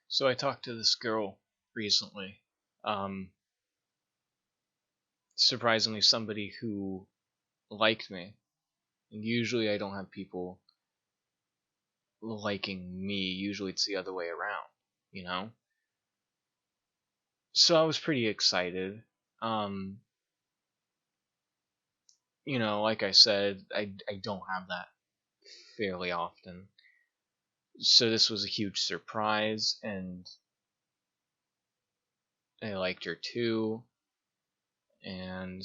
So I talked to this girl recently. Um, Surprisingly, somebody who liked me. And usually I don't have people liking me. Usually it's the other way around, you know? So I was pretty excited. Um, like I said, I don't have that fairly often. So this was a huge surprise, and I liked her too. And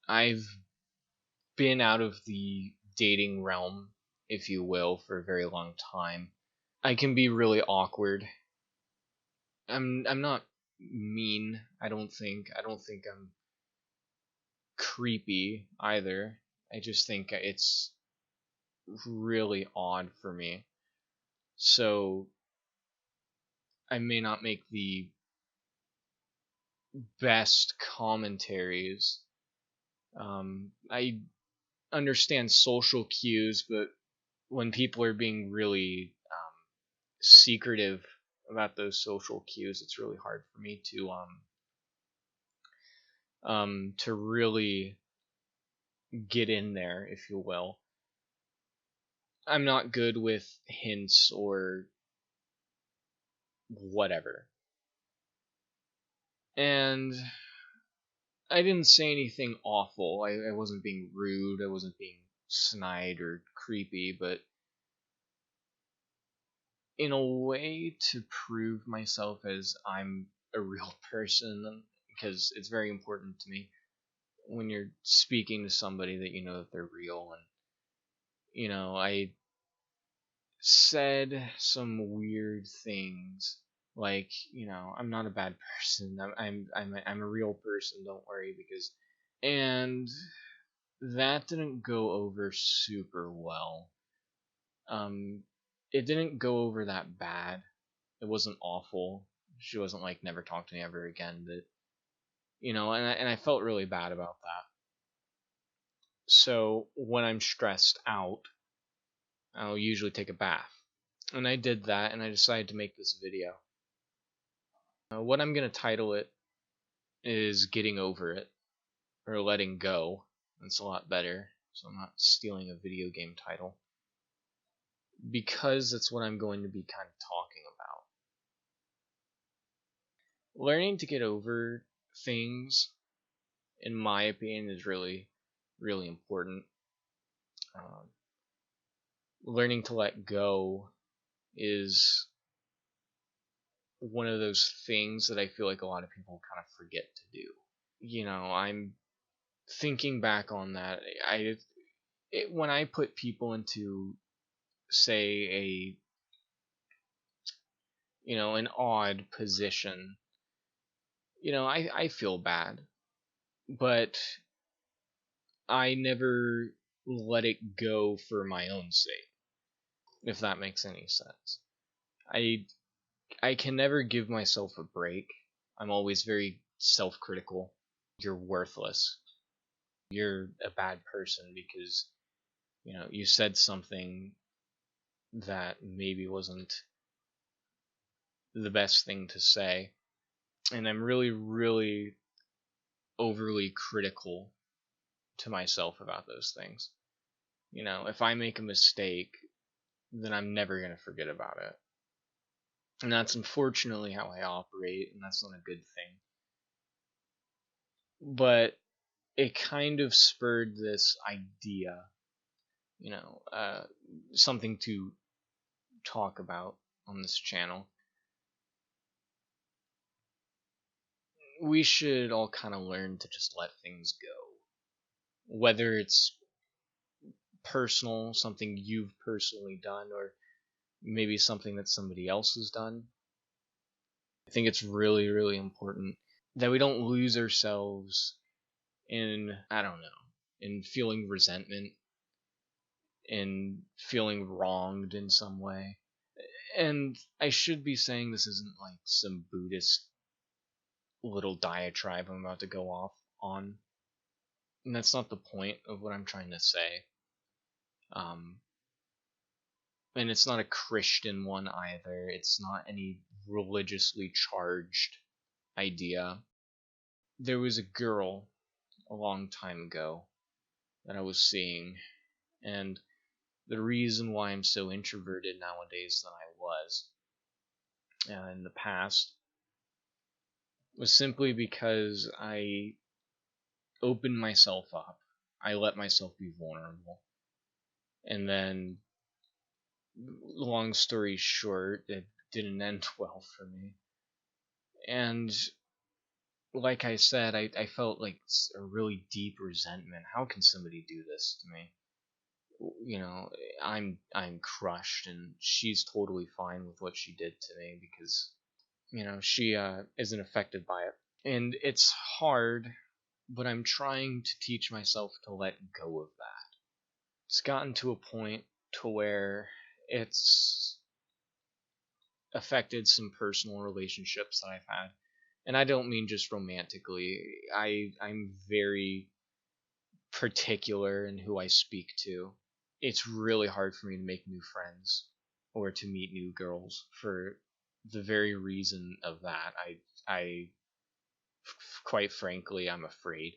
I've been out of the dating realm, if you will, for a very long time. I can be really awkward. I'm not mean, I don't think. I don't think I'm creepy either. I just think it's really odd for me. So I may not make the best commentaries. I understand social cues, but when people are being really secretive about those social cues, it's really hard for me to really get in there, if you will. I'm not good with hints or whatever. And I didn't say anything awful. I wasn't being rude. I wasn't being snide or creepy, but in a way to prove myself as I'm a real person, because it's very important to me when you're speaking to somebody that you know that they're real. And I said some weird things like, I'm not a bad person. I'm a real person, don't worry. Because and that didn't go over super well. um it didn't go over that bad. It wasn't awful. She wasn't like, never talk to me ever again, but and I felt really bad about that. So when I'm stressed out, I'll usually take a bath. And I did that, and I decided to make this video. What I'm going to title it is Getting Over It, or Letting Go. That's a lot better, so I'm not stealing a video game title. Because that's what I'm going to be kind of talking about. Learning to get over things, in my opinion, is really, really important. Um, Learning to let go is one of those things that I feel like a lot of people kind of forget to do. I'm thinking back on that. When I put people into, say, an odd position, I feel bad, but I never let it go for my own sake, if that makes any sense. I I can never give myself a break. I'm always very self-critical. You're worthless. You're a bad person because, you said something that maybe wasn't the best thing to say. And I'm really, really overly critical to myself about those things. If I make a mistake, then I'm never going to forget about it. And that's unfortunately how I operate, and that's not a good thing. But it kind of spurred this idea, something to talk about on this channel. We should all kind of learn to just let things go. Whether it's personal, something you've personally done, or maybe something that somebody else has done. I think it's really, really important that we don't lose ourselves in, I don't know, in feeling resentment, in feeling wronged in some way. And I should be saying this isn't like some Buddhist little diatribe I'm about to go off on. And that's not the point of what I'm trying to say. And it's not a Christian one either. It's not any religiously charged idea. There was a girl a long time ago that I was seeing, and the reason why I'm so introverted nowadays than I was in the past was simply because I opened myself up. I let myself be vulnerable. And then, long story short, it didn't end well for me. And like I said, I felt like a really deep resentment. How can somebody do this to me? You know, I'm crushed, and she's totally fine with what she did to me because she isn't affected by it. And it's hard, but I'm trying to teach myself to let go of that. It's gotten to a point to where it's affected some personal relationships that I've had. And I don't mean just romantically. I'm very particular in who I speak to. It's really hard for me to make new friends or to meet new girls for the very reason of that. I quite frankly, I'm afraid.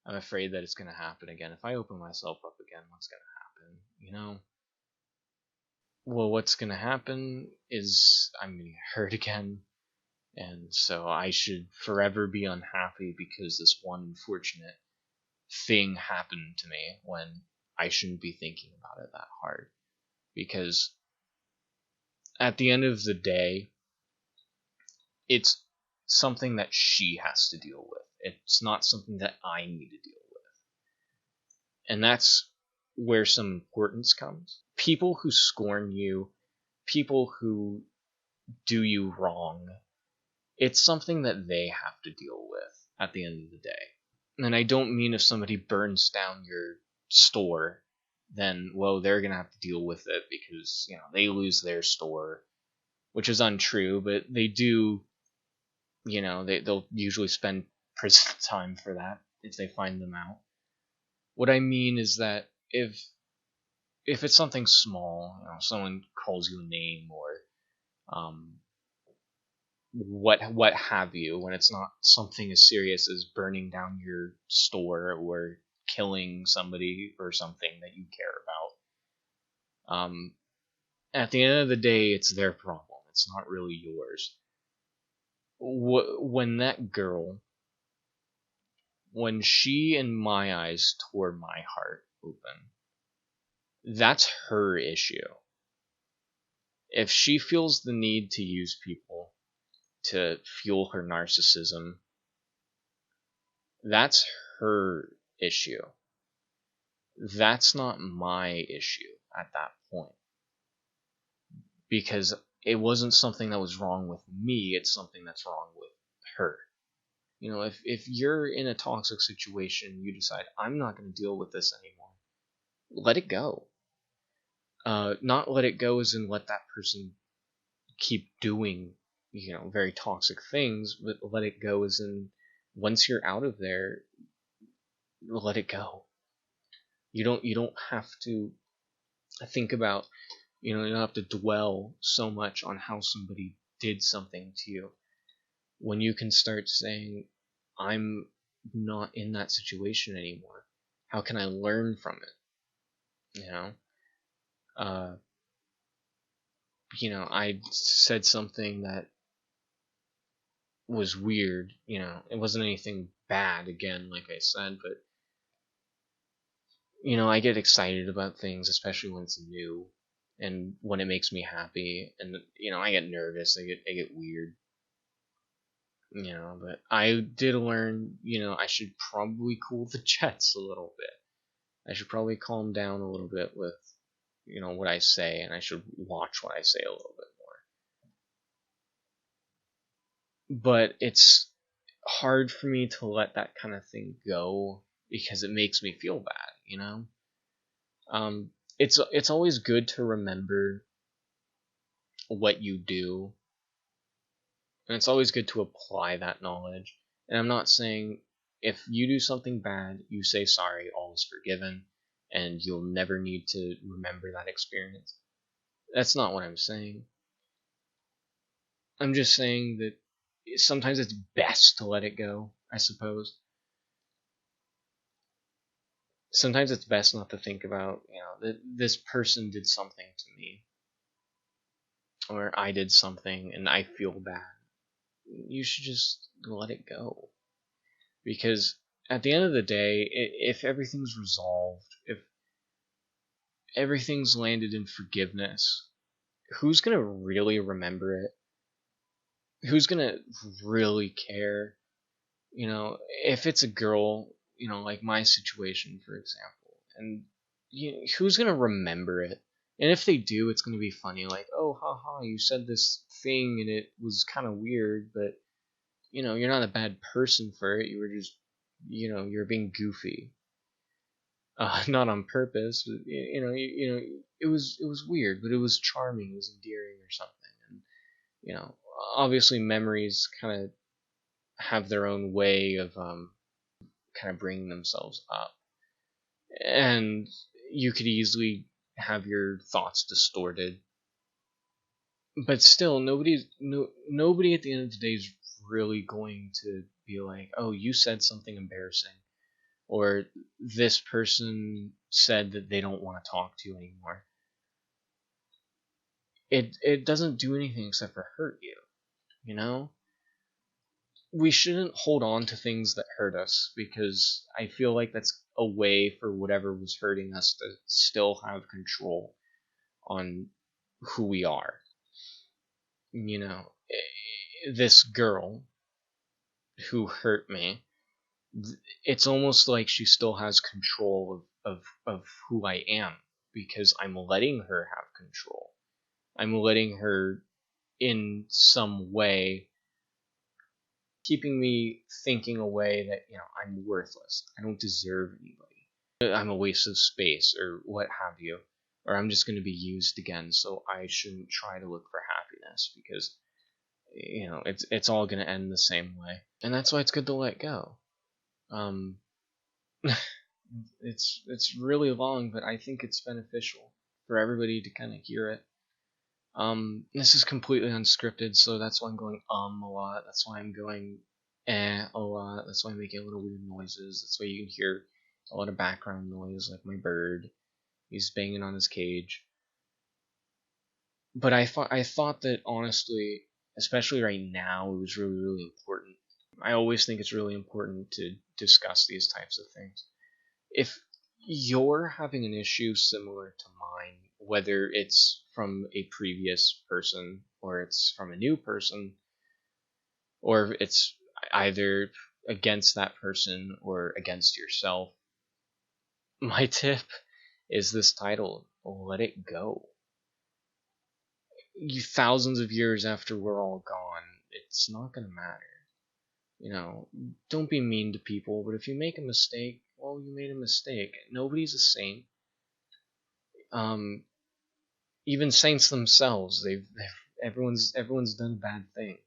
I'm afraid that it's going to happen again. If I open myself up again, what's going to happen? Well, what's going to happen is I'm going to get hurt again. And so I should forever be unhappy because this one unfortunate thing happened to me when I shouldn't be thinking about it that hard. Because at the end of the day, it's something that she has to deal with. It's not something that I need to deal with. And that's where some importance comes. People who scorn you, people who do you wrong, it's something that they have to deal with at the end of the day. And I don't mean if somebody burns down your store, then, well, they're going to have to deal with it because, they lose their store, which is untrue, but they do, they'll usually spend prison time for that if they find them out. What I mean is that if it's something small, someone calls you a name or what have you, when it's not something as serious as burning down your store or killing somebody or something that you care about, at the end of the day, it's their problem. It's not really yours. When that girl, when she, in my eyes, tore my heart open, that's her issue. If she feels the need to use people to fuel her narcissism, that's her issue. That's not my issue at that point. Because it wasn't something that was wrong with me, it's something that's wrong with her. If you're in a toxic situation, you decide, I'm not going to deal with this anymore, let it go. Not let it go as in let that person keep doing, very toxic things, but let it go as in once you're out of there, let it go. You don't have to think about, you don't have to dwell so much on how somebody did something to you. When you can start saying, I'm not in that situation anymore. How can I learn from it? I said something that was weird. It wasn't anything bad, again, like I said, but I get excited about things, especially when it's new and when it makes me happy, and I get nervous, I get weird. But I did learn, I should probably cool the jets a little bit. I should probably calm down a little bit with, what I say, and I should watch what I say a little bit more. But it's hard for me to let that kind of thing go because it makes me feel bad, It's always good to remember what you do, and it's always good to apply that knowledge. And I'm not saying if you do something bad, you say sorry, all is forgiven, and you'll never need to remember that experience. That's not what I'm saying. I'm just saying that sometimes it's best to let it go, I suppose. Sometimes it's best not to think about, that this person did something to me, or I did something and I feel bad. You should just let it go. Because at the end of the day, if everything's resolved, if everything's landed in forgiveness, who's going to really remember it? Who's going to really care? If it's a girl, like my situation, for example, and who's going to remember it? And if they do, it's going to be funny, like, oh, haha, you said this thing and it was kind of weird, but, you're not a bad person for it. You were just, you're being goofy. Not on purpose, but, it was weird, but it was charming, it was endearing or something. And, obviously memories kind of have their own way of kind of bringing themselves up, and you could easily have your thoughts distorted. But still, nobody at the end of the day is really going to be like, oh, you said something embarrassing, or this person said that they don't want to talk to you anymore. It doesn't do anything except for hurt you, you know? We shouldn't hold on to things that hurt us, because I feel like that's a way for whatever was hurting us to still have control on who we are. This girl who hurt me, it's almost like she still has control of who I am, because I'm letting her have control. I'm letting her, in some way, keeping me thinking away that, I'm worthless. I don't deserve anybody. I'm a waste of space, or what have you. Or I'm just going to be used again, so I shouldn't try to look for happiness, because, it's all going to end the same way. And that's why it's good to let go. Um, it's really long, but I think it's beneficial for everybody to kind of hear it. This is completely unscripted, so that's why I'm going a lot. That's why I'm going a lot. That's why I'm making little weird noises. That's why you can hear a lot of background noise, like my bird. He's banging on his cage. But I thought that, honestly, especially right now, it was really, really important. I always think it's really important to discuss these types of things. If you're having an issue similar to mine, whether it's from a previous person, or it's from a new person, or it's either against that person or against yourself, my tip is this title: let it go. Thousands of years after we're all gone, it's not going to matter. Don't be mean to people, but if you make a mistake, well, you made a mistake. Nobody's a saint. Even saints themselves, everyone's done a bad thing.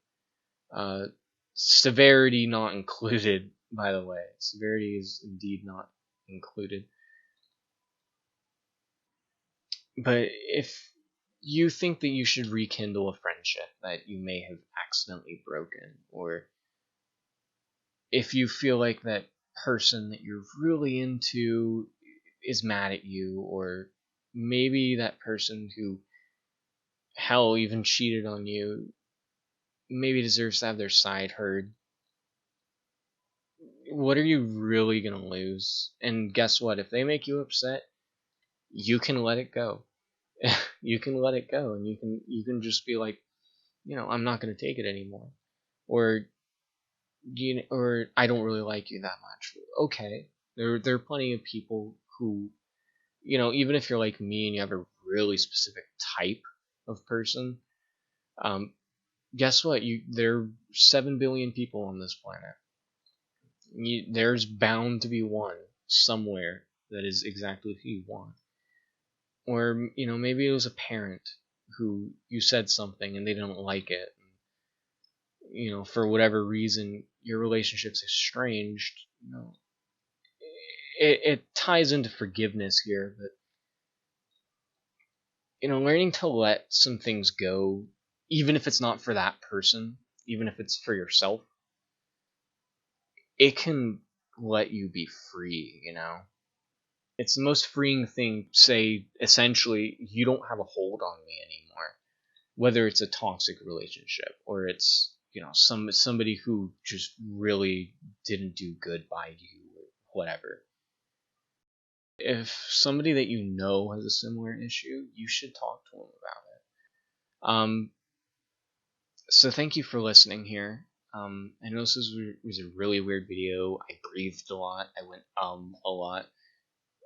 Severity not included, by the way. Severity is indeed not included. But if you think that you should rekindle a friendship that you may have accidentally broken, or if you feel like that person that you're really into is mad at you, or maybe that person who, hell, even cheated on you, maybe deserves to have their side heard, what are you really going to lose? And guess what? If they make you upset, you can let it go. You can let it go, and you can just be like, I'm not going to take it anymore. Or or I don't really like you that much. Okay. There are plenty of people who, even if you're like me and you have a really specific type of person, um, guess what? There are 7 billion people on this planet. There's bound to be one somewhere that is exactly who you want. Or, maybe it was a parent who you said something and they didn't like it. For whatever reason, your relationship's estranged. It ties into forgiveness here, but, learning to let some things go, even if it's not for that person, even if it's for yourself, it can let you be free, you know? It's the most freeing thing. Say, essentially, you don't have a hold on me anymore. Whether it's a toxic relationship or it's, you know, somebody who just really didn't do good by you or whatever. If somebody that you know has a similar issue, you should talk to them about it. So thank you for listening here. I know this was a really weird video. I breathed a lot. I went a lot.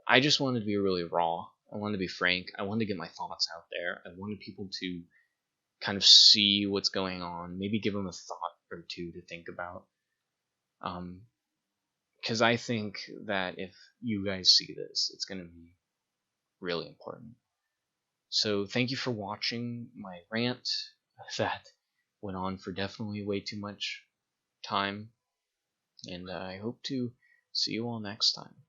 I just wanted to be really raw. I wanted to be frank. I wanted to get my thoughts out there. I wanted people to kind of see what's going on. Maybe give them a thought or two to think about. Because I think that if you guys see this, it's going to be really important. So thank you for watching my rant that went on for definitely way too much time, and I hope to see you all next time.